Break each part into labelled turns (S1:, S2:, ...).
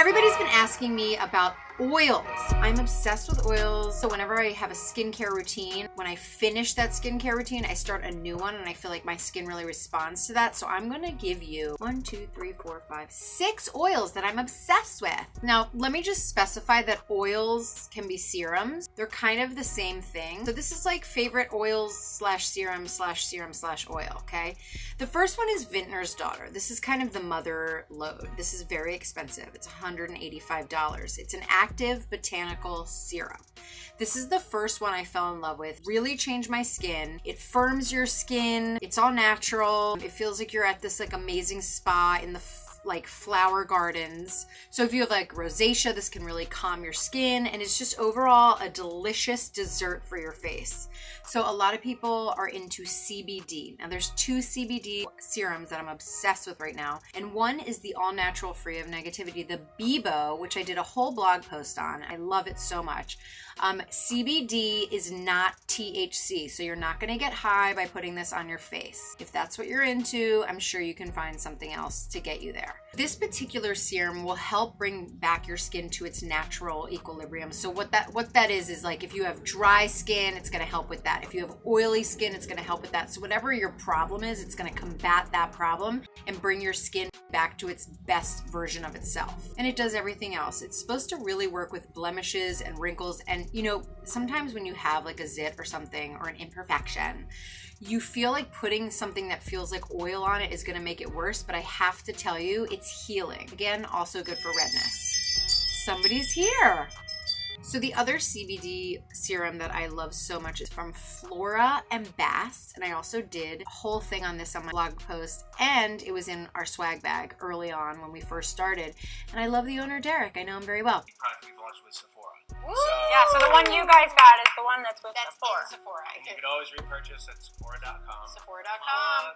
S1: Everybody's been asking me about oils. I'm obsessed with oils. So whenever I have a skincare routine, when I finish that skincare routine, I start a new one and I feel like my skin really responds to that. So I'm going to give you 6 oils that I'm obsessed with. Now, let me just specify that oils can be serums. They're kind of the same thing. So this is like favorite oils slash serum slash serum slash oil, okay? The first one is Vintners Daughter. This is kind of the mother load. This is very expensive. It's $185. It's an active botanical serum. This is the first one I fell in love with. Really changed my skin. It firms your skin. It's all natural. It feels like you're at this like amazing spa in the like flower gardens. So if you have like rosacea, this can really calm your skin, and it's just overall a delicious dessert for your face. So a lot of people are into CBD. Now there's 2 CBD serums that I'm obsessed with right now. And one is the all natural free of negativity, the Beboe, which I did a whole blog post on. I love it so much. CBD is not THC, so you're not going to get high by putting this on your face. If that's what you're into, I'm sure you can find something else to get you there. This particular serum will help bring back your skin to its natural equilibrium. So what that is like if you have dry skin, it's going to help with that. If you have oily skin, it's going to help with that. So whatever your problem is, it's going to combat that problem and bring your skin back to its best version of itself. And it does everything else. It's supposed to really work with blemishes and wrinkles. And you know, sometimes when you have like a zit or something or an imperfection, you feel like putting something that feels like oil on it is going to make it worse, but I have to tell you, it's healing. Again, also good for redness. Somebody's here. So the other CBD serum that I love so much is from Flora and Bast. And I also did a whole thing on this on my blog post, and it was in our swag bag early on when we first started. And I love the owner, Derek. I know him very well.
S2: The product we've launched with Sephora.
S3: Yeah, so the one you guys got is the one that's with Sephora.
S4: Sephora.
S2: And you can always repurchase at Sephora.com.
S4: Sephora.com.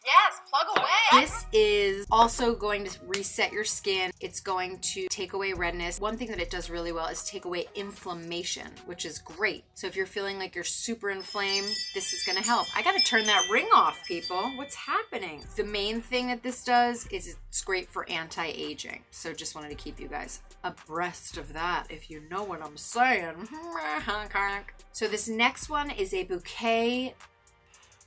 S4: Yes, plug away.
S1: This is also going to reset your skin. It's going to take away redness. One thing that it does really well is take away inflammation, which is great. So if you're feeling like you're super inflamed, this is going to help. I got to turn that ring off, people. What's happening? The main thing that this does is it's great for anti-aging. So just wanted to keep you guys abreast of that, if you know what I'm saying. So this next one is a bouquet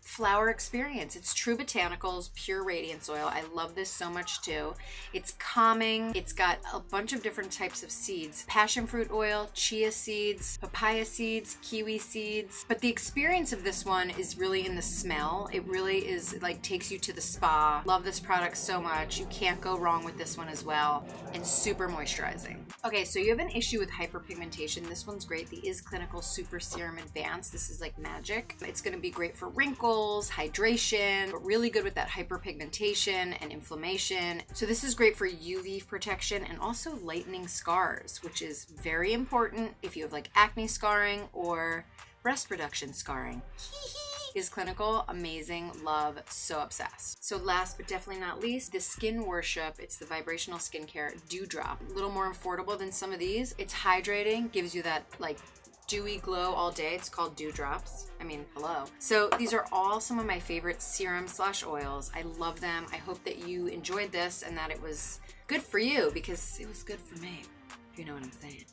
S1: flower experience. It's True Botanicals Pure Radiance Oil. I love this so much too. It's calming. It's got a bunch of different types of seeds. Passion fruit oil, chia seeds, papaya seeds, kiwi seeds. But the experience of this one is really in the smell. It really is like takes you to the spa. Love this product so much. You can't go wrong with this one as well. And super moisturizing. Okay, so you have an issue with hyperpigmentation. This one's great. The Is Clinical Super Serum Advanced. This is like magic. It's going to be great for wrinkles, hydration, but really good with that hyperpigmentation and inflammation. So this is great for UV protection and also lightening scars, which is very important if you have like acne scarring or breast reduction scarring. Is Clinical, amazing, love, so obsessed. So last but definitely not least, the Skin Worship. It's the vibrational skincare dewdrop. A little more affordable than some of these. It's hydrating, gives you that like dewy glow all day. It's called dewdrops. I mean, hello. So these are all some of my favorite serums slash oils. I love them. I hope that you enjoyed this and that it was good for you, because it was good for me, if you know what I'm saying.